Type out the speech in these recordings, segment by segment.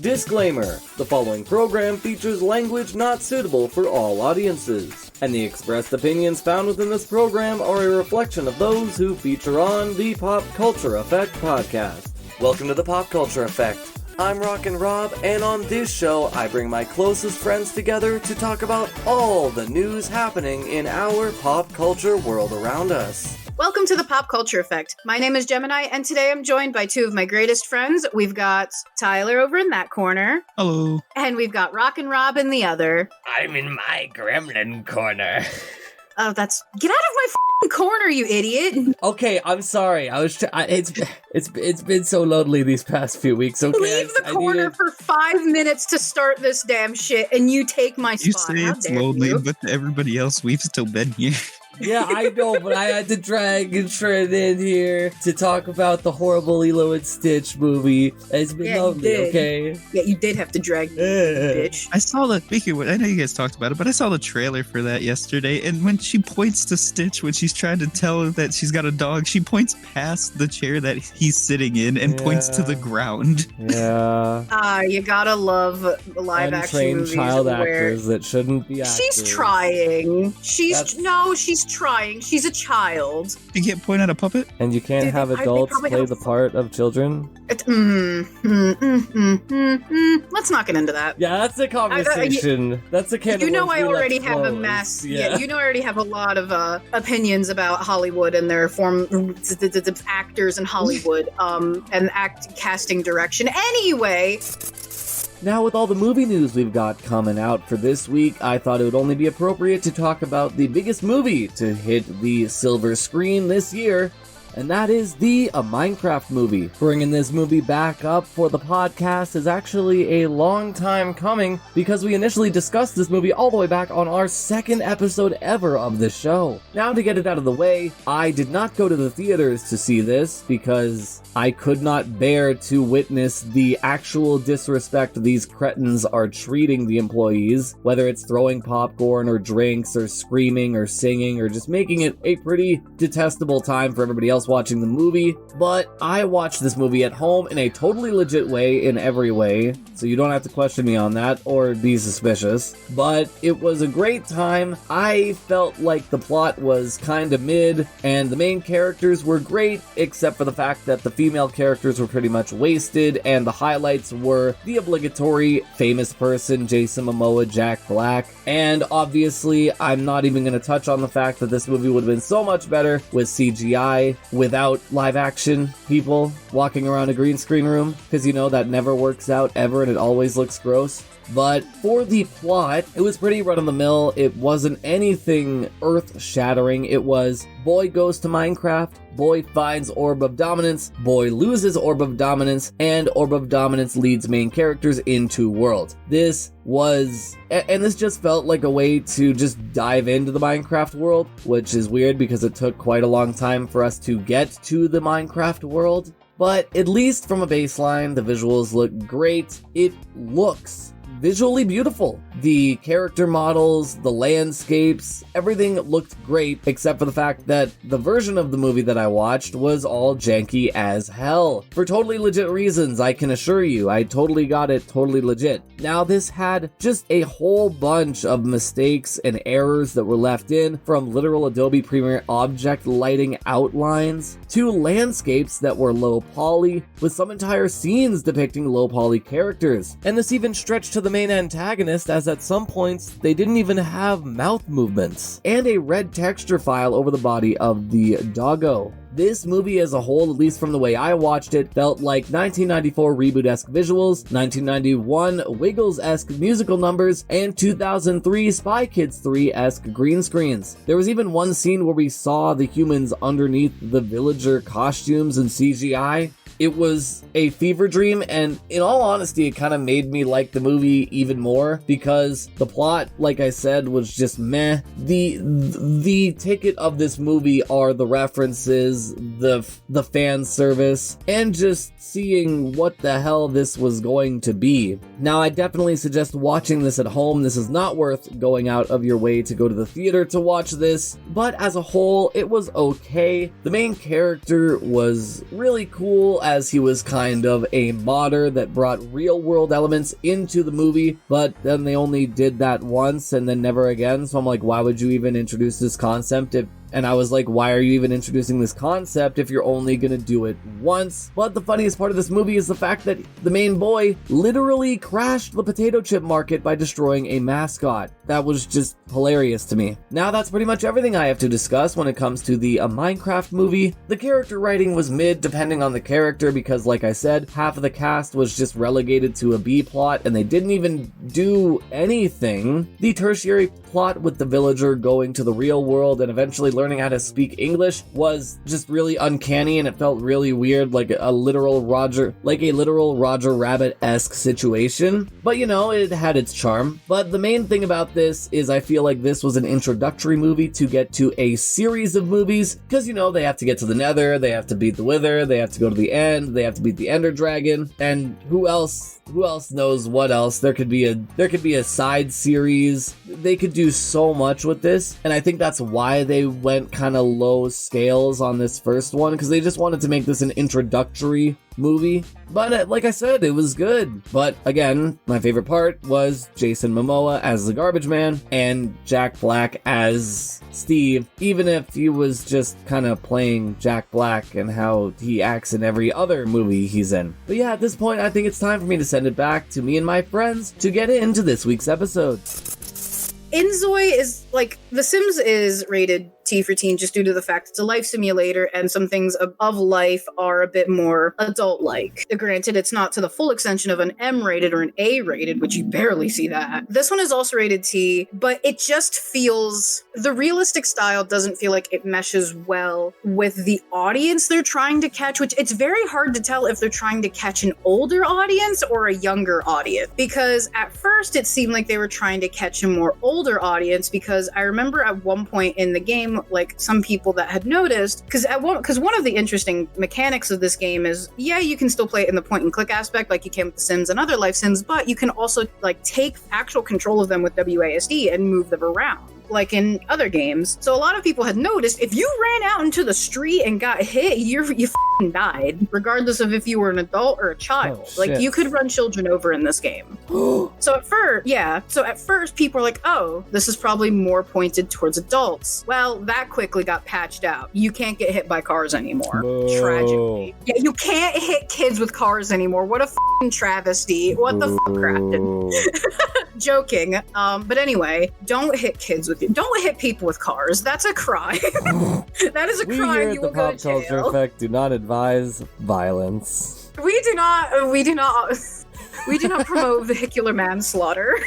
Disclaimer: the following program features language not suitable for all audiences, and the expressed opinions found within this program are a reflection of those who feature on the PopCulture Effect podcast. Welcome to the PopCulture Effect. I'm Rockin Rob, and on this show, I bring my closest friends together to talk about all the news happening in our pop culture world around us. Welcome to the PopCulture Effect. My name is Gemini, and today I'm joined by two of my greatest friends. We've got Tyler over in that corner. Hello. And we've got Rockin Rob in the other. I'm in my gremlin corner. Oh, that's... Get out of my f***ing corner, you idiot! Okay, I'm sorry. It's been so lonely these past few weeks. Okay, Leave the corner for 5 minutes to start this damn shit, and you take my spot. You say it's lonely, but to everybody else, we've still been here. Yeah, I know, but I had to drag and Trent in here to talk about the horrible Lilo and Stitch movie. It's been lonely, okay? Yeah, you did have to drag me, bitch. I saw I know you guys talked about it, but I saw the trailer for that yesterday, and when she points to Stitch, when she's trying to tell her that she's got a dog, she points past the chair that he's sitting in and points to the ground. Yeah. You gotta love the live-action movies child where actors that shouldn't be actors. She's trying. She's trying. She's a child. You can't point at a puppet? And you can't have adults play the part of children? Let's not get into that. Yeah, that's a conversation. That's a can of worms I already have a mess. Yeah, I already have a lot of opinions about Hollywood and their actors in Hollywood and casting direction. Anyway... Now, with all the movie news we've got coming out for this week, I thought it would only be appropriate to talk about the biggest movie to hit the silver screen this year, and that is the Minecraft movie. Bringing this movie back up for the podcast is actually a long time coming because we initially discussed this movie all the way back on our second episode ever of the show. Now, to get it out of the way, I did not go to the theaters to see this because I could not bear to witness the actual disrespect these cretins are treating the employees, whether it's throwing popcorn or drinks or screaming or singing or just making it a pretty detestable time for everybody else watching the movie. But I watched this movie at home in a totally legit way in every way, so you don't have to question me on that or be suspicious. But it was a great time. I felt like the plot was kind of mid, and the main characters were great, except for the fact that the female characters were pretty much wasted, and the highlights were the obligatory famous person, Jason Momoa, Jack Black. And obviously, I'm not even going to touch on the fact that this movie would have been so much better with CGI, without live action people walking around a green screen room, because that never works out ever and it always looks gross. But for the plot, it was pretty run-of-the-mill. It wasn't anything earth-shattering. It was, boy goes to Minecraft, boy finds Orb of Dominance, boy loses Orb of Dominance, and Orb of Dominance leads main characters into world. This just felt like a way to just dive into the Minecraft world, which is weird because it took quite a long time for us to get to the Minecraft world. But at least from a baseline, the visuals look great. It looks visually beautiful. The character models, the landscapes, everything looked great, except for the fact that the version of the movie that I watched was all janky as hell. For totally legit reasons, I can assure you. I totally got it totally legit. Now, this had just a whole bunch of mistakes and errors that were left in, from literal Adobe Premiere object lighting outlines to landscapes that were low poly, with some entire scenes depicting low poly characters. And this even stretched to the main antagonist, as at some points they didn't even have mouth movements, and a red texture file over the body of the doggo. This movie as a whole, at least from the way I watched it, felt like 1994 reboot-esque visuals, 1991 Wiggles-esque musical numbers, and 2003 Spy Kids 3-esque green screens. There was even one scene where we saw the humans underneath the villager costumes and CGI. It was a fever dream, and in all honesty, it kind of made me like the movie even more because the plot, like I said, was just meh. The ticket of this movie are the references, the fan service, and just seeing what the hell this was going to be. Now, I definitely suggest watching this at home. This is not worth going out of your way to go to the theater to watch this, but as a whole, it was okay. The main character was really cool as he was kind of a modder that brought real world elements into the movie, but then they only did that once and then never again. So I'm like, why would you even introduce this concept and I was like, why are you even introducing this concept if you're only gonna do it once? But the funniest part of this movie is the fact that the main boy literally crashed the potato chip market by destroying a mascot. That was just hilarious to me. Now that's pretty much everything I have to discuss when it comes to the Minecraft movie. The character writing was mid depending on the character because, like I said, half of the cast was just relegated to a B plot and they didn't even do anything. The tertiary plot with the villager going to the real world and eventually learning how to speak English was just really uncanny, and it felt really weird, like a literal Roger Rabbit-esque situation. But you know, it had its charm. But the main thing about this is I feel like this was an introductory movie to get to a series of movies, because you know, they have to get to the Nether, they have to beat the Wither, they have to go to the End, they have to beat the Ender Dragon, and who else knows what else? There could be a side series. They could do so much with this, and I think that's why they went kind of low scales on this first one, because they just wanted to make this an introductory movie. But like I said, it was good. But again, my favorite part was Jason Momoa as the garbage man and Jack Black as Steve, even if he was just kind of playing Jack Black and how he acts in every other movie he's in. But yeah, at this point, I think it's time for me to send it back to me and my friends to get into this week's episode. Inzoi is, like, The Sims is rated T for teen just due to the fact it's a life simulator and some things of life are a bit more adult-like. Granted, it's not to the full extension of an M-rated or an A-rated, which you barely see that. This one is also rated T, but it just feels... The realistic style doesn't feel like it meshes well with the audience they're trying to catch, which it's very hard to tell if they're trying to catch an older audience or a younger audience. Because at first, it seemed like they were trying to catch a more older audience, because I remember at one point in the game, like some people that had noticed, because one of the interesting mechanics of this game is, yeah, you can still play it in the point and click aspect like you can with The Sims and other life sims, but you can also like take actual control of them with WASD and move them around like in other games. So a lot of people had noticed if you ran out into the street and got hit, you f***ing died, regardless of if you were an adult or a child. Oh, like you could run children over in this game. So at first people were like, oh, this is probably more pointed towards adults. Well, that quickly got patched out. You can't get hit by cars anymore. Whoa. Tragically. Yeah, you can't hit kids with cars anymore. What a f***ing travesty. What the f***, Crafton? Joking. But anyway, don't hit people with cars. That's a crime. That is a crime. We here you at the will go to PopCulture jail. Effect do not advise violence. We do not promote vehicular manslaughter.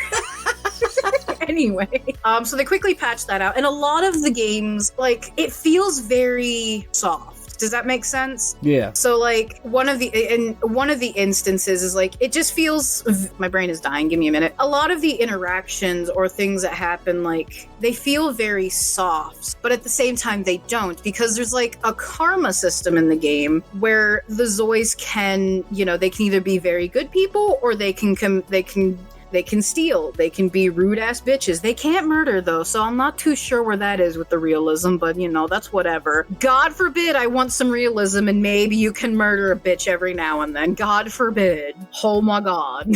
Anyway, so they quickly patched that out, and a lot of the games, like, it feels very soft. Does that make sense? Yeah. So, like, one of the instances is, like, it just feels... My brain is dying. Give me a minute. A lot of the interactions or things that happen, like, they feel very soft, but at the same time, they don't, because there's, like, a karma system in the game where the Zois can, you know, they can either be very good people or they can steal. They can be rude-ass bitches. They can't murder, though, so I'm not too sure where that is with the realism, but, you know, that's whatever. God forbid I want some realism, and maybe you can murder a bitch every now and then. God forbid. Oh my god.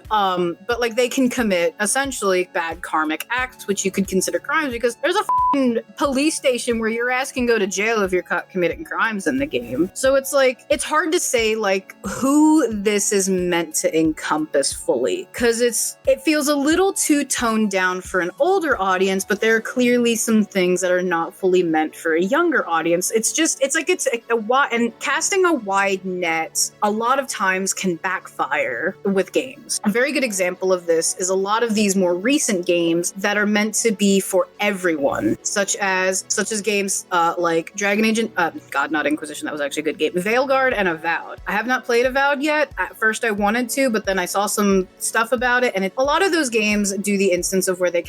But, like, they can commit, essentially, bad karmic acts, which you could consider crimes, because there's a f***ing police station where your ass can go to jail if you're caught committing crimes in the game. So it's, like, it's hard to say, like, who this is meant to encompass fully, because it feels a little too toned down for an older audience, but there are clearly some things that are not fully meant for a younger audience. It's and casting a wide net a lot of times can backfire with games. A very good example of this is a lot of these more recent games that are meant to be for everyone, such as games like Dragon Age, not Inquisition, that was actually a good game, Veilguard and Avowed. I have not played Avowed yet. At first I wanted to, but then I saw some stuff about it, and a lot of those games do the instance of where they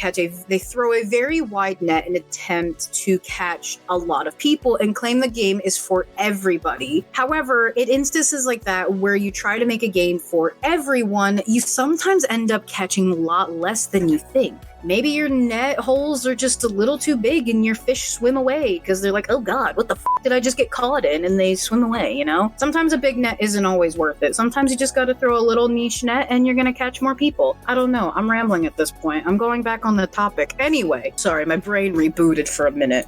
throw a very wide net and attempt to catch a lot of people and claim the game is for everybody. However, in instances like that where you try to make a game for everyone, you sometimes end up catching a lot less than you think. maybe your net holes are just a little too big and your fish swim away because they're like, oh god, what the did I just get caught in? And they swim away, you know? Sometimes a big net isn't always worth it. Sometimes you just gotta throw a little niche net and you're gonna catch more people. I don't know. I'm rambling at this point. I'm going back on the topic. Anyway, sorry, my brain rebooted for a minute.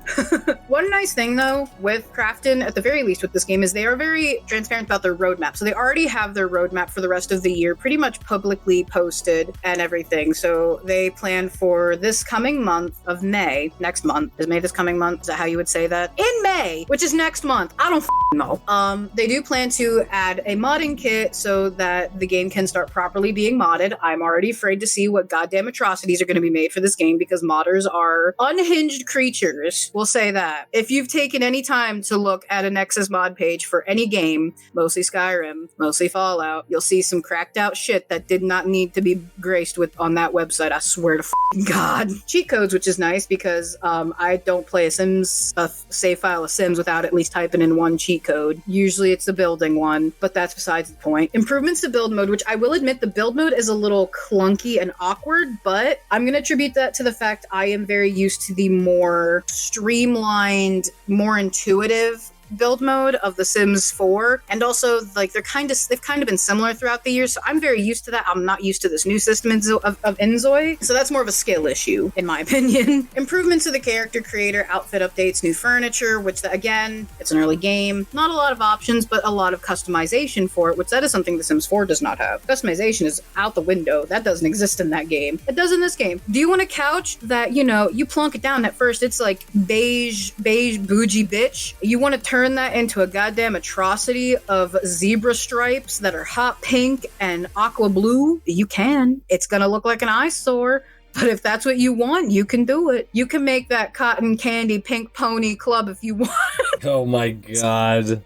One nice thing though with Crafton, at the very least with this game, is they are very transparent about their roadmap. So they already have their roadmap for the rest of the year pretty much publicly posted and everything. So they plan for this coming month of May, next month. Is May this coming month? Is that how you would say that? In May, which is next month. I don't know. They do plan to add a modding kit so that the game can start properly being modded. I'm already afraid to see what goddamn atrocities are going to be made for this game because modders are unhinged creatures. We'll say that. If you've taken any time to look at a Nexus mod page for any game, mostly Skyrim, mostly Fallout, you'll see some cracked out shit that did not need to be graced with on that website. I swear to God. Cheat codes, which is nice because I don't play a save file of Sims without at least typing in one cheat code. Usually it's the building one, but that's besides the point. Improvements to build mode, which I will admit the build mode is a little clunky and awkward, but I'm going to attribute that to the fact I am very used to the more streamlined, more intuitive build mode of The Sims 4, and also like they've kind of been similar throughout the years, so I'm very used to that. I'm not used to this new system of Inzoi, so that's more of a skill issue in my opinion. Improvements to the character creator, outfit updates, new furniture, which again, it's an early game, not a lot of options, but a lot of customization for it, which that is something The Sims 4 does not have. Customization is out the window. That doesn't exist in that game. It does in this game. Do you want a couch that, you know, you plunk it down at first, it's like beige bougie bitch. You want to turn that into a goddamn atrocity of zebra stripes that are hot pink and aqua blue? You can. It's gonna look like an eyesore, but if that's what you want, you can do it. You can make that cotton candy pink pony club if you want. Oh my god.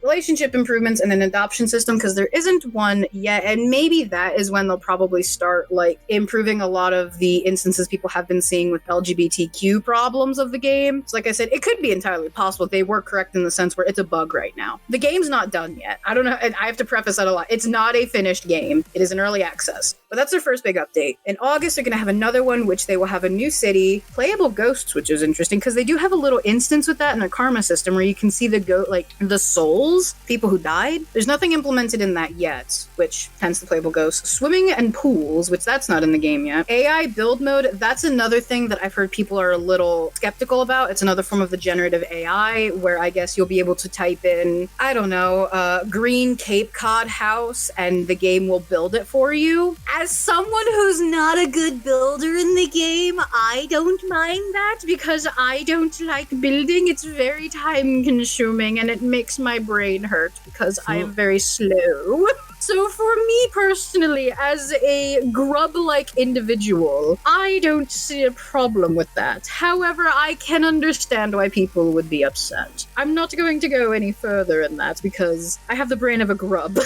Relationship improvements and an adoption system, because there isn't one yet, and maybe that is when they'll probably start like improving a lot of the instances people have been seeing with LGBTQ problems of the game. So like I said, it could be entirely possible if they were correct in the sense where it's a bug right now. The game's not done yet. I don't know, and I have to preface that a lot. It's not a finished game. It is an early access. But that's their first big update. In August, they're going to have another one, which they will have a new city, playable ghosts, which is interesting because they do have a little instance with that in their karma system where you can see the souls, people who died. There's nothing implemented in that yet, which hence the playable ghosts. Swimming and pools, which that's not in the game yet. AI build mode, that's another thing that I've heard people are a little skeptical about. It's another form of the generative AI where I guess you'll be able to type in, I don't know, green Cape Cod house and the game will build it for you. As someone who's not a good builder in the game, I don't mind that because I don't like building. It's very time consuming and it makes my brain hurt because I am very slow. So for me personally, as a grub-like individual, I don't see a problem with that. However, I can understand why people would be upset. I'm not going to go any further in that because I have the brain of a grub.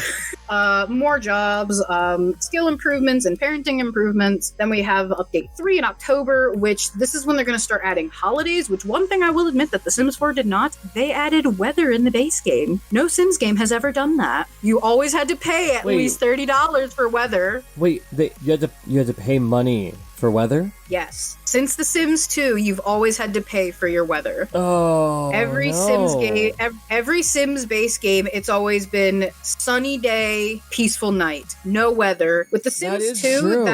More jobs, skill improvements, and parenting improvements. Then we have update 3 in October, which this is when they're going to start adding holidays, which one thing I will admit that The Sims 4 did not, they added weather in the base game. No Sims game has ever done that. You always had to pay at least $30 for weather. Wait, you had to pay money for weather? Yes. Since The Sims 2, you've always had to pay for your weather. Oh, every Sims game, every Sims base game, it's always been sunny day, peaceful night, no weather. With The Sims 2,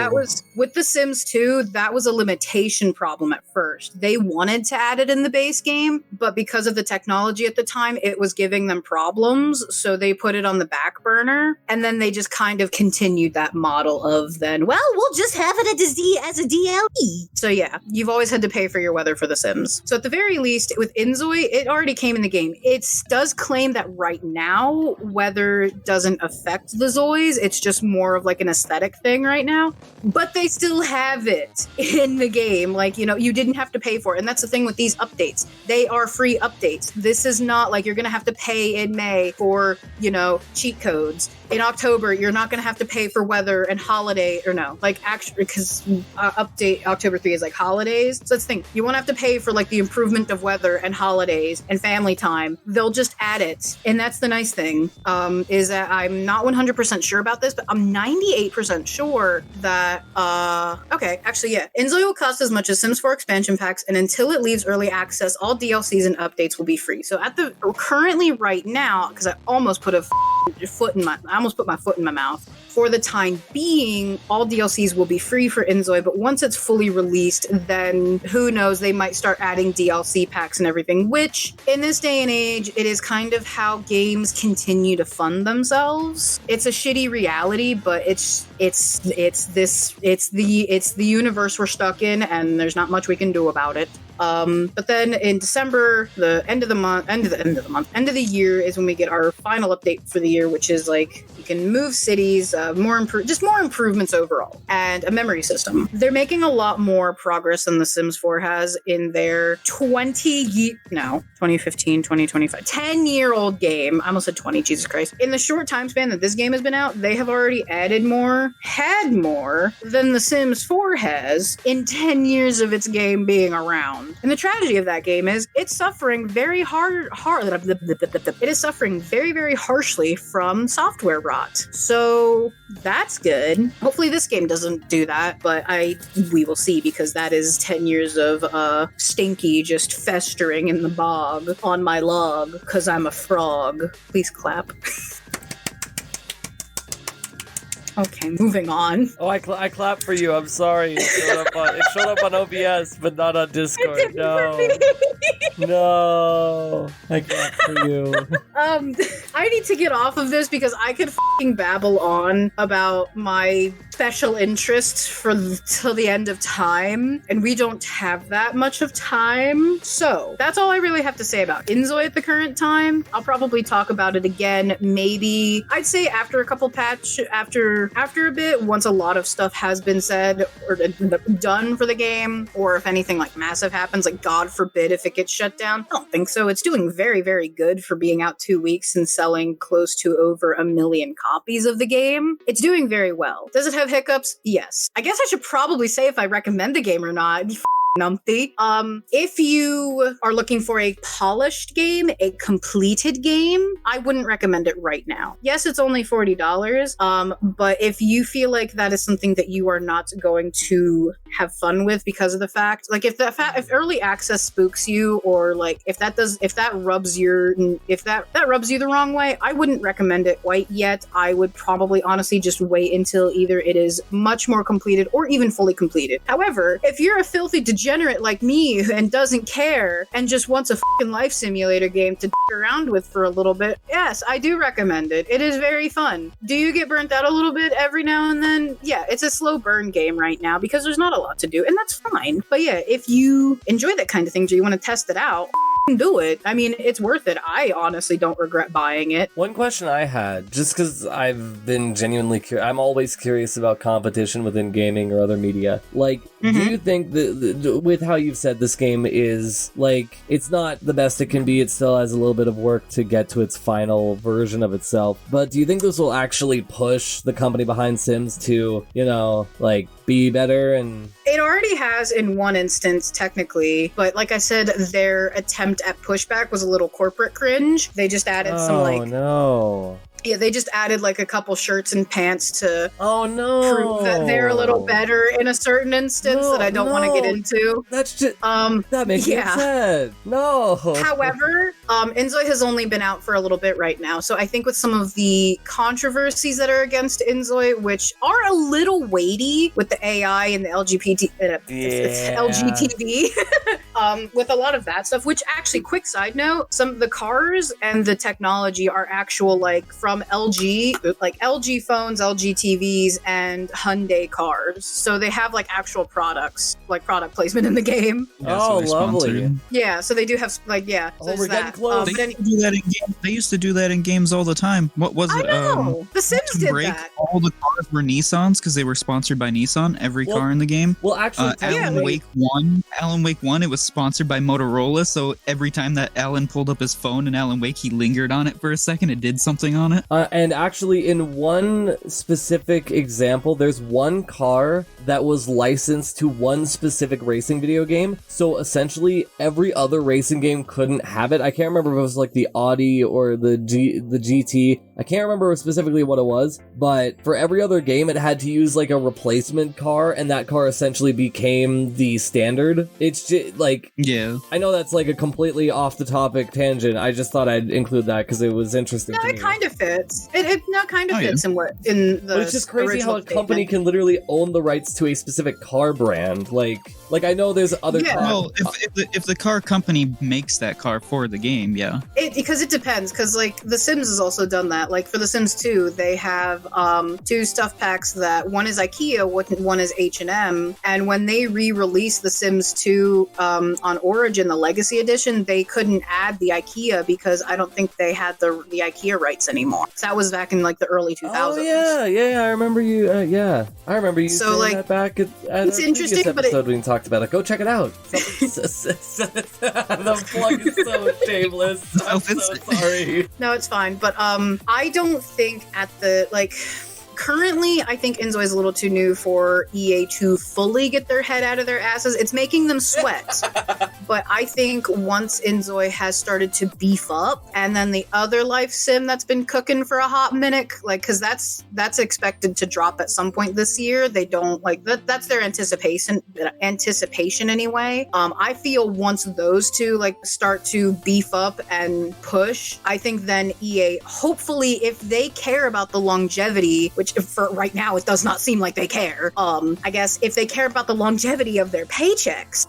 with The Sims 2, that was a limitation problem at first. They wanted to add it in the base game, but because of the technology at the time, it was giving them problems, so they put it on the back burner, and then they just kind of continued that model of then, well, we'll just have it as a DLE. So yeah, you've always had to pay for your weather for The Sims. So at the very least, with Inzoi, it already came in the game. It does claim that right now, weather doesn't affect the Zois. It's just more of like an aesthetic thing right now. But they still have it in the game. Like, you know, you didn't have to pay for it. And that's the thing with these updates. They are free updates. This is not like you're going to have to pay in May for, you know, cheat codes. In October, you're not going to have to pay for weather and holiday, or no, like actually, because update October 3 is like holidays. So let's think, you won't have to pay for like the improvement of weather and holidays and family time. They'll just add it. And that's the nice thing, is that I'm not 100% sure about this, but I'm 98% sure that, okay, actually, yeah. Inzoi will cost as much as Sims 4 expansion packs, and until it leaves early access, all DLCs and updates will be free. So currently right now, because I almost put my foot in my mouth. For the time being, all DLCs will be free for Inzoi, but once it's fully released, then who knows, they might start adding DLC packs and everything, which in this day and age, it is kind of how games continue to fund themselves. It's a shitty reality, but it's the universe we're stuck in, and there's not much we can do about it. But then in December, the end of the year is when we get our final update for the year, which is like you can move cities, more improvements overall, and a memory system. They're making a lot more progress than The Sims 4 has in their 2015, 2025, 10-year-old game. I almost said 20, Jesus Christ. In the short time span that this game has been out, they have already had more than The Sims 4 has in 10 years of its game being around. And the tragedy of that game is it's suffering very it is suffering very, very harshly from software rot. So that's good. Hopefully this game doesn't do that, but we will see, because that is 10 years of stinky just festering in the bog on my log because I'm a frog. Please clap. Okay, moving on. Oh, I clapped for you. I'm sorry. It showed up on OBS, but not on Discord. No, I clapped for you. I need to get off of this because I could f***ing babble on about my special interests till the end of time, and we don't have that much of time. So that's all I really have to say about Inzoi at the current time. I'll probably talk about it again, maybe I'd say after a couple after a bit, once a lot of stuff has been said or done for the game, or if anything like massive happens, like God forbid if it gets shut down. I don't think so. It's doing very, very good for being out 2 weeks and selling close to over 1 million copies of the game. It's doing very well. Does it have hiccups? Yes. I guess I should probably say if I recommend the game or not. Numpty. If you are looking for a polished game, a completed game, I wouldn't recommend it right now. Yes, it's only $40, but if you feel like that is something that you are not going to have fun with because of the fact, like if early access spooks you, or like if that rubs you the wrong way, I wouldn't recommend it quite yet. I would probably honestly just wait until either it is much more completed or even fully completed. However, if you're a filthy degenerate like me and doesn't care and just wants a fucking life simulator game to around with for a little bit, yes, I do recommend it. It is very fun. Do you get burnt out a little bit every now and then? Yeah, it's a slow burn game right now because there's not a lot to do, and that's fine. But yeah, if you enjoy that kind of thing, or you want to test it out, do it. I mean, it's worth it. I honestly don't regret buying it. One question I had, just because I've been genuinely curious, I'm always curious about competition within gaming or other media. Like, do you think that with how you've said this game is, like, it's not the best it can be, it still has a little bit of work to get to its final version of itself, but do you think this will actually push the company behind Sims to, like, be better? And it already has in one instance, technically, but like I said, their attempt at pushback was a little corporate cringe. They just added some Yeah, they just added like a couple shirts and pants to prove that they're a little better in a certain instance that I don't want to get into. That's just that makes me upset. No. However, Inzoi has only been out for a little bit right now, so I think with some of the controversies that are against Inzoi, which are a little weighty with the AI and the LGTV, with a lot of that stuff. Which actually, quick side note, some of the cars and the technology are actual like from LG, like LG phones, LG TVs, and Hyundai cars. So they have like actual products, like product placement in the game. Yeah, so lovely. Yeah, so they do have like, yeah. So we're getting close. They used to do that in games. They used to do that in games all the time. What was I it? know. The Sims To did break that. all the cars were Nissans because they were sponsored by Nissan. Every Well, car in the game. Well, actually, Alan Wake 1, it was sponsored by Motorola, so every time that Alan pulled up his phone in Alan Wake, he lingered on it for a second, it did something on it. and actually, in one specific example, there's one car that was licensed to one specific racing video game. So essentially, every other racing game couldn't have it. I can't remember if it was like the Audi or the GT. I can't remember specifically what it was, but for every other game, it had to use like a replacement car, and that car essentially became the standard. It's just like, yeah, I know that's like a completely off the topic tangent. I just thought I'd include that because it was interesting. No, to it me. kind of fits. It kind of Oh, yeah. fits in the. But it's just crazy how a original company statement. can literally own the rights to a specific car brand. Like I know there's other. Yeah. well, if the car company makes that car for the game, yeah. Because it depends, because like The Sims has also done that. Like for The Sims 2, they have 2 stuff packs that one is IKEA, one is H&M, and when they re-released The Sims 2 on Origin, the Legacy Edition, they couldn't add the IKEA because I don't think they had the IKEA rights anymore. So that was back in like the early 2000s. Oh yeah, I remember you. I remember you So, saying like, that back at it's a interesting, previous but it- episode when you talked about it. Go check it out. The plug is so shameless. I'm so sorry. No, it's fine. But I don't think at the currently, I think Inzoi is a little too new for EA to fully get their head out of their asses. It's making them sweat. But I think once Inzoi has started to beef up, and then the other life sim that's been cooking for a hot minute, because that's expected to drop at some point this year. They don't that's their anticipation anyway. I feel once those two start to beef up and push, I think then EA, hopefully, if they care about the longevity, which for right now it does not seem like they care. I guess if they care about the longevity of their paychecks,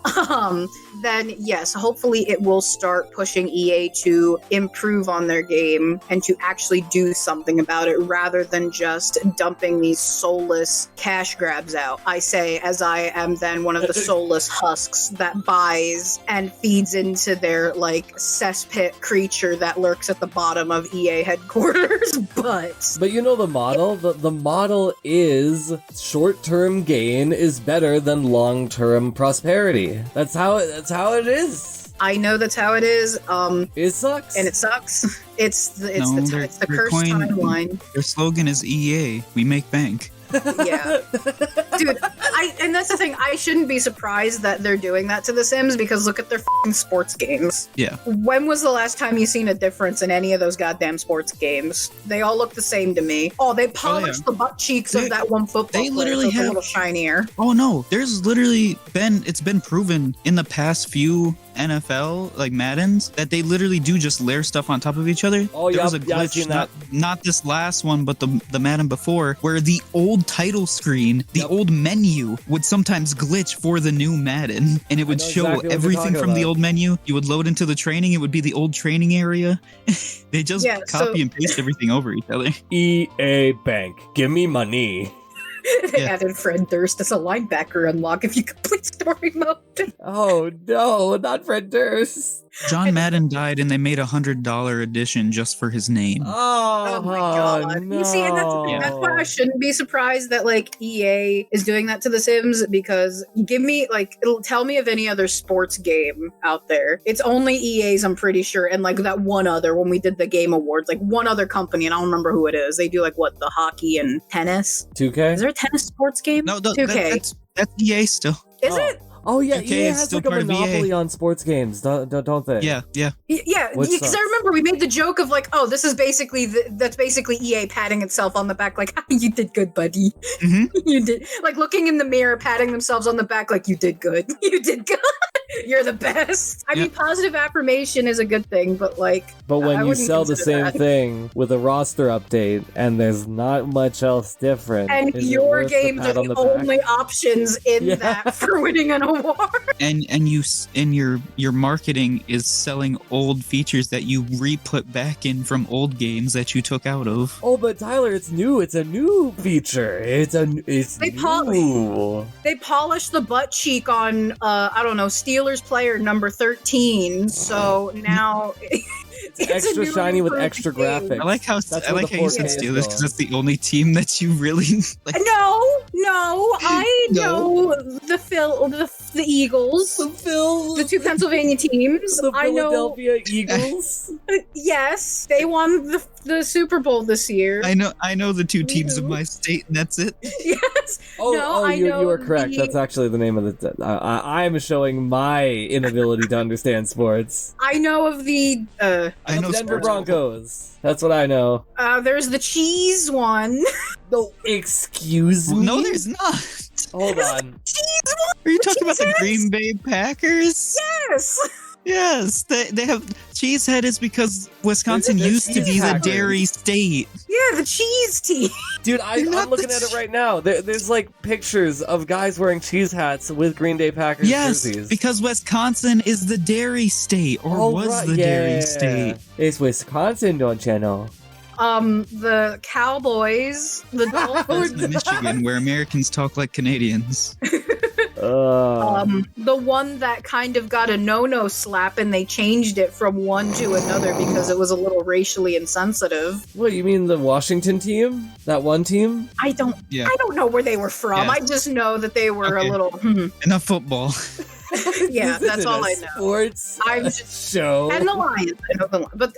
then yes, hopefully it will start pushing EA to improve on their game and to actually do something about it rather than just dumping these soulless cash grabs out. I say, as I am then one of the soulless husks that buys and feeds into their cesspit creature that lurks at the bottom of EA headquarters. But you know the model? The model is short-term gain is better than long-term prosperity. That's how it is. I know that's how it is. It sucks. And it sucks. It's the their cursed coin- timeline. Their slogan is EA, we make bank. Yeah. Dude, and that's the thing. I shouldn't be surprised that they're doing that to The Sims because look at their f***ing sports games. Yeah. When was the last time you seen a difference in any of those goddamn sports games? They all look the same to me. Oh, they polished the butt cheeks of that one football they player, literally so it's have- a little shinier. Oh no, there's literally it's been proven in the past few NFL Maddens that they literally do just layer stuff on top of each other. Oh, there yeah, was a yeah, I've glitch, seen that. not this last one, but the Madden before, where the old title screen, the old menu would sometimes glitch for the new Madden, and it would know show exactly what you're everything talking from the about. old menu. You would load into the training, it would be the old training area. They just copy and paste everything over each other. EA Bank, give me money. They Yeah. added Fred Durst as a linebacker unlock if you complete story mode. Oh no, not Fred Durst. John Madden died, and they made $100 edition just for his name. Oh my god! No. You see, and that's why I shouldn't be surprised that EA is doing that to The Sims, because give me tell me of any other sports game out there. It's only EA's, I'm pretty sure, and that one other when we did the Game Awards, one other company, and I don't remember who it is. They do the hockey and tennis. 2K? Is there a tennis sports game? No, 2K. that's EA still. Is it? Oh yeah, 2K EA is has still a part of monopoly EA. on sports games, don't they? Yeah. Yeah, Which because I sucks. remember we made the joke of this is basically that's basically EA patting itself on the back, you did good, buddy. Mhm. You did, looking in the mirror, patting themselves on the back, you did good. You did good. You're the best. I mean, positive affirmation is a good thing, but But when I you wouldn't sell the consider same that. thing with a roster update and there's not much else different, And is it your worth the games are pat on the the back? only options in Yeah. that for winning an award. And your marketing is selling old features that you re-put back in from old games that you took out of. Oh, but Tyler, it's new. It's a new feature. It's They new. They polished the butt cheek on, I don't know, Steel Steelers player number 13. So now it's extra shiny with extra game. graphics. I like how you said 4K is Steelers because going. that's the only team that you really like. No, I know the Eagles, the two Pennsylvania teams. The I know. Philadelphia Eagles. Yes, they won the Super Bowl this year. I know the two teams of my state, and that's it. Yes. You are correct. the- That's actually the name of the. I'm showing my inability to understand sports. I know of the. I know Denver sports. Broncos. That's what I know. There's the cheese one. No, excuse me. No, there's not. Hold on. Are you talking about the Cheeseheads? Green Bay Packers? Yes. Yes, they have Cheesehead is because Wisconsin They're used to be cheese the hackers. dairy state. Yeah, the cheese team. Dude, They're I'm not looking the at it right now. There's like pictures of guys wearing cheese hats with Green Bay Packers Yes, jerseys. because Wisconsin is the dairy state, or Oh, was right, the yeah. dairy state. It's Wisconsin, don't you know? The Cowboys, the That's Dolphins, in Michigan, where Americans talk like Canadians. the one that kind of got a no-no slap and they changed it from one to another because it was a little racially insensitive. What, you mean the Washington team? That one team? I don't know where they were from. Yeah. I just know that they were Okay. a little Enough football. yeah, This that's isn't all a I know. Sports I'm just show. and the Lions. I know the Lions. But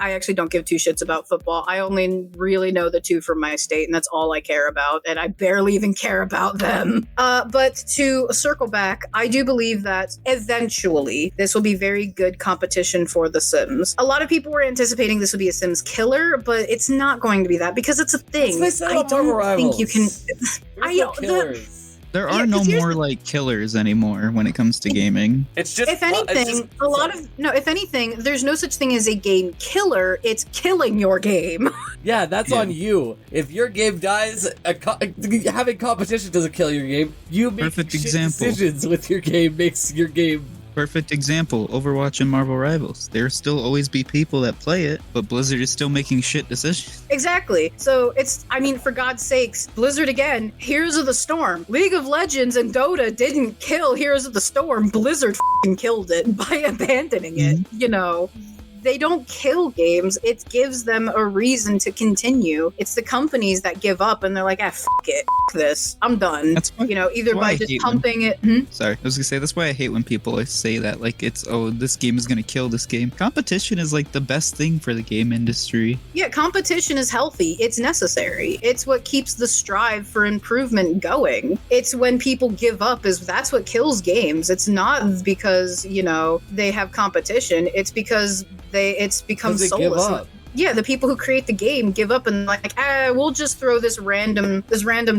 I actually don't give two shits about football. I only really know the two from my state, and that's all I care about. And I barely even care about them. But to circle back, I do believe that eventually this will be very good competition for The Sims. A lot of people were anticipating this would be a Sims killer, but it's not going to be that because it's a thing. That's what they said I on Marvel don't think you can. There's I no know, killers. There Yeah, are no 'cause here's more the- like killers anymore when it comes to gaming. It's just If anything, if anything, there's no such thing as a game killer. It's killing your game. yeah, that's Yeah. on you. If your game dies, having competition doesn't kill your game. You make Perfect shit example. decisions with your game makes your game. Perfect example, Overwatch and Marvel Rivals. There still always be people that play it, but Blizzard is still making shit decisions. Exactly. So for God's sakes, Blizzard again, Heroes of the Storm. League of Legends and Dota didn't kill Heroes of the Storm. Blizzard f***ing killed it by abandoning it. You know, they don't kill games. It gives them a reason to continue. It's the companies that give up and they're like, f*** it, f*** this, I'm done. That's why, You know, either why I by just hate when- pumping it. Sorry, I was gonna say that's why I hate when people say that, like this game is gonna kill this game. Competition is like the best thing for the game industry. Yeah, competition is healthy. It's necessary. It's what keeps the strive for improvement going. It's when people give up that's what kills games. It's not because, you know, they have competition. It's because it's become 'Cause they give soulless. up. Yeah, the people who create the game give up and like, we'll just throw this random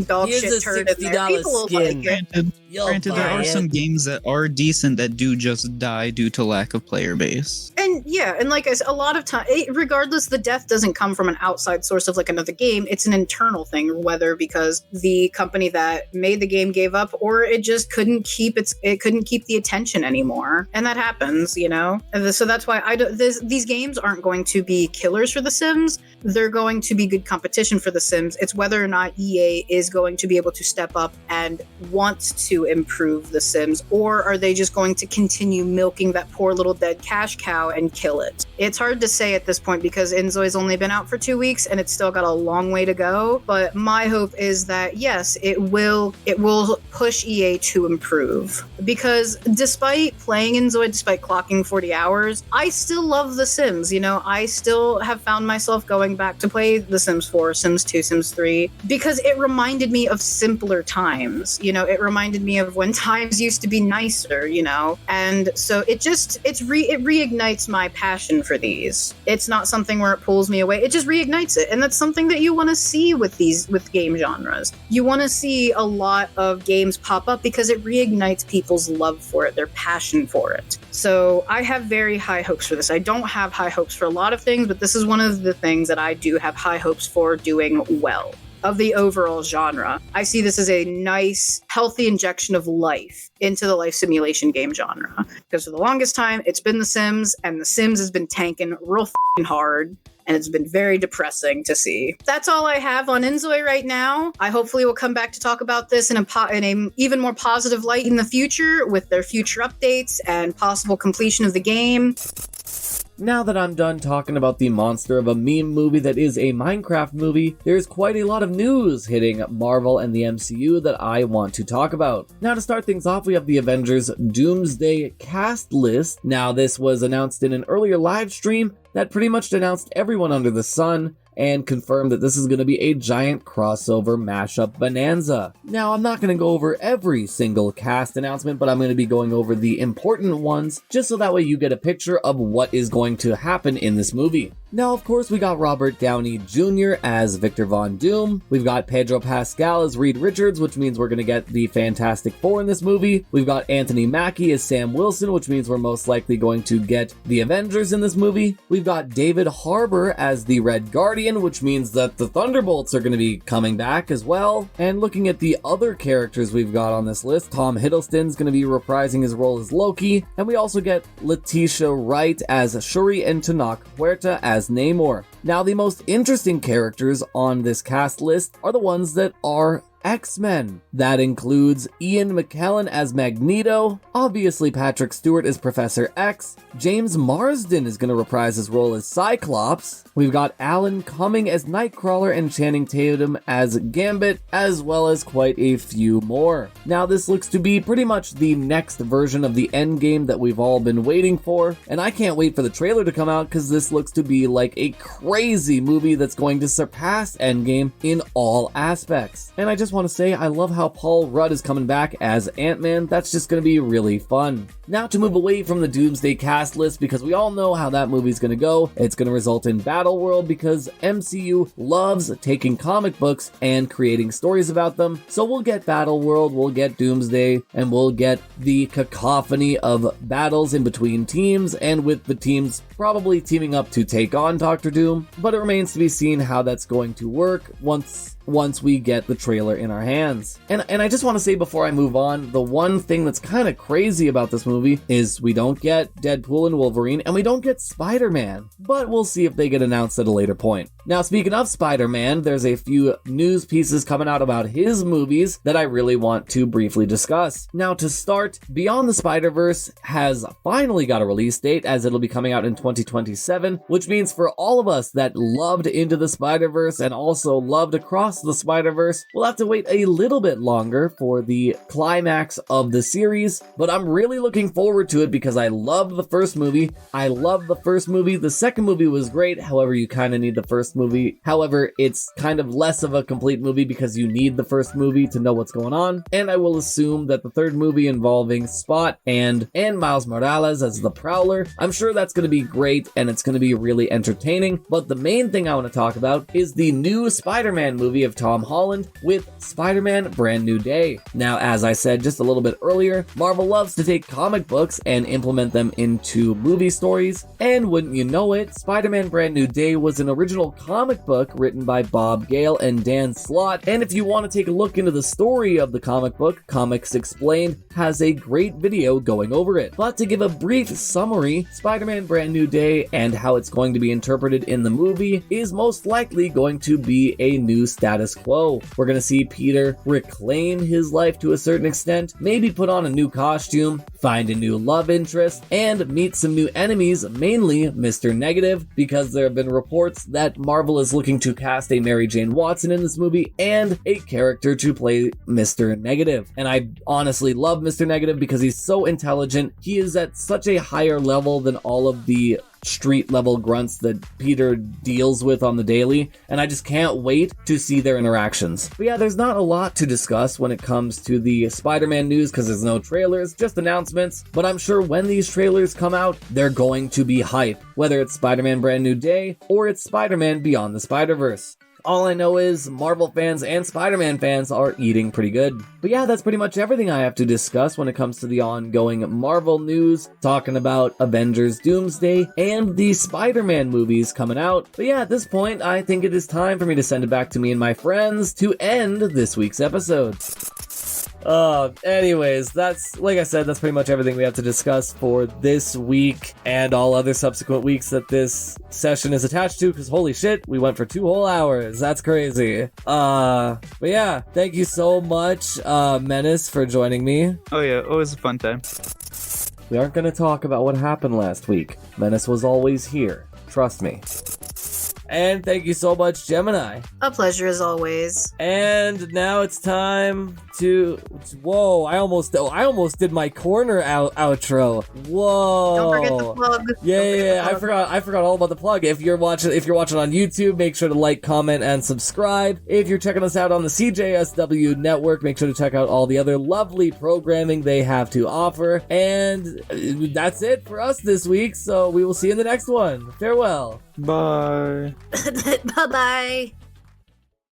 dog Here's shit a turd in there. $60 People will skin. like it. Granted, there are some games that are decent that do just die due to lack of player base. And yeah, and like I said, a lot of time, regardless, the death doesn't come from an outside source of like another game. It's an internal thing, whether because the company that made the game gave up, or it just couldn't keep the attention anymore, and that happens, you know. And so that's why these games aren't going to be killers for The Sims. They're going to be good competition for The Sims. It's whether or not EA is going to be able to step up and want to improve The Sims, or are they just going to continue milking that poor little dead cash cow and kill it? It's hard to say at this point because Inzoi's only been out for 2 weeks and it's still got a long way to go. But my hope is that yes, it will push EA to improve, because despite playing Inzoi, despite clocking 40 hours, I still love The Sims. You know, I still have found myself going back to play The Sims 4, Sims 2, Sims 3, because it reminded me of simpler times. You know, it reminded me of when times used to be nicer, you know, and so it reignites my passion for these. It's not something where it pulls me away. It just reignites it, and that's something that you want to see with game genres. You want to see a lot of games pop up because it reignites people's love for it, their passion for it. So I have very high hopes for this. I don't have high hopes for a lot of things, but this is one of the things that I do have high hopes for doing well. Of the overall genre, I see this as a nice, healthy injection of life into the life simulation game genre. Because for the longest time, it's been The Sims, and The Sims has been tanking real f***ing hard. and it's been very depressing to see. That's all I have on Inzoi right now. I hopefully will come back to talk about this in a even more positive light in the future with their future updates and possible completion of the game. Now that I'm done talking about the monster of a meme movie that is a Minecraft movie, there's quite a lot of news hitting Marvel and the MCU that I want to talk about. Now to start things off, we have the Avengers Doomsday Cast list. Now this was announced in an earlier live stream that pretty much announced everyone under the sun and confirmed that this is going to be a giant crossover mashup bonanza. Now, I'm not going to go over every single cast announcement, but I'm going to be going over the important ones, just so that way you get a picture of what is going to happen in this movie. Now, of course, we got Robert Downey Jr. as Victor Von Doom. We've got Pedro Pascal as Reed Richards, which means we're going to get the Fantastic Four in this movie. We've got Anthony Mackie as Sam Wilson, which means we're most likely going to get the Avengers in this movie. We've got David Harbour as the Red Guardian, which means that the Thunderbolts are going to be coming back as well. And looking at the other characters we've got on this list, Tom Hiddleston's going to be reprising his role as Loki. And we also get Letitia Wright as Shuri and Tenoch Huerta as Namor. Now, the most interesting characters on this cast list are the ones that are X-Men. That includes Ian McKellen as Magneto, obviously Patrick Stewart as Professor X, James Marsden is going to reprise his role as Cyclops, we've got Alan Cumming as Nightcrawler and Channing Tatum as Gambit, as well as quite a few more. Now this looks to be pretty much the next version of the Endgame that we've all been waiting for, and I can't wait for the trailer to come out because this looks to be like a crazy movie that's going to surpass Endgame in all aspects. And I just want to say I love how Paul Rudd is coming back as Ant-Man. That's just going to be really fun. Now to move away from the Doomsday cast list, because we all know how that movie's going to go. It's going to result in Battleworld because MCU loves taking comic books and creating stories about them. So we'll get Battleworld, we'll get Doomsday, and we'll get the cacophony of battles in between teams, and with the teams probably teaming up to take on Doctor Doom. But it remains to be seen how that's going to work once we get the trailer in our hands. And I just want to say before I move on, the one thing that's kind of crazy about this movie is we don't get Deadpool and Wolverine, and we don't get Spider-Man. But we'll see if they get announced at a later point. Now, speaking of Spider-Man, there's a few news pieces coming out about his movies that I really want to briefly discuss. Now, to start, Beyond the Spider-Verse has finally got a release date, as it'll be coming out in 2027, which means for all of us that loved Into the Spider-Verse and also loved Across the Spider-Verse, we'll have to wait a little bit longer for the climax of the series, but I'm really looking forward to it because I loved the first movie. The second movie was great, however, you kind of need the first movie. However, it's kind of less of a complete movie because you need the first movie to know what's going on, and I will assume that the third movie involving Spot and Miles Morales as the Prowler, I'm sure that's going to be great and it's going to be really entertaining, but the main thing I want to talk about is the new Spider-Man movie of Tom Holland with Spider-Man Brand New Day. Now, as I said just a little bit earlier, Marvel loves to take comic books and implement them into movie stories, and wouldn't you know it, Spider-Man Brand New Day was an original comic book written by Bob Gale and Dan Slott, and if you want to take a look into the story of the comic book, Comics Explained has a great video going over it. But to give a brief summary, Spider-Man Brand New Day and how it's going to be interpreted in the movie is most likely going to be a new status quo. We're going to see Peter reclaim his life to a certain extent, maybe put on a new costume, find a new love interest, and meet some new enemies, mainly Mr. Negative, because there have been reports that Marvel is looking to cast a Mary Jane Watson in this movie and a character to play Mr. Negative. And I honestly love Mr. Negative because he's so intelligent. He is at such a higher level than all of the street level grunts that Peter deals with on the daily, and I just can't wait to see their interactions. But yeah, there's not a lot to discuss when it comes to the Spider-Man news because there's no trailers, just announcements, but I'm sure when these trailers come out, they're going to be hype, whether it's Spider-Man Brand New Day or it's Spider-Man Beyond the Spider-Verse. All I know is Marvel fans and Spider-Man fans are eating pretty good. But yeah, that's pretty much everything I have to discuss when it comes to the ongoing Marvel news, talking about Avengers Doomsday and the Spider-Man movies coming out. But yeah, at this point, I think it is time for me to send it back to me and my friends to end this week's episode. Anyways, that's, like I said, that's pretty much everything we have to discuss for this week and all other subsequent weeks that this session is attached to, because holy shit, we went for 2 whole hours. That's crazy. But yeah, thank you so much, Menace, for joining me. Oh yeah, always a fun time. We aren't going to talk about what happened last week. Menace was always here. Trust me. And thank you so much, Gemini. A pleasure as always. And now it's time to... Whoa, I almost did my corner outro. Whoa. Don't forget the plug. Yeah, I forgot all about the plug. If you're watching on YouTube, make sure to like, comment, and subscribe. If you're checking us out on the CJSW network, make sure to check out all the other lovely programming they have to offer. And that's it for us this week, so we will see you in the next one. Farewell. Bye. Bye-bye.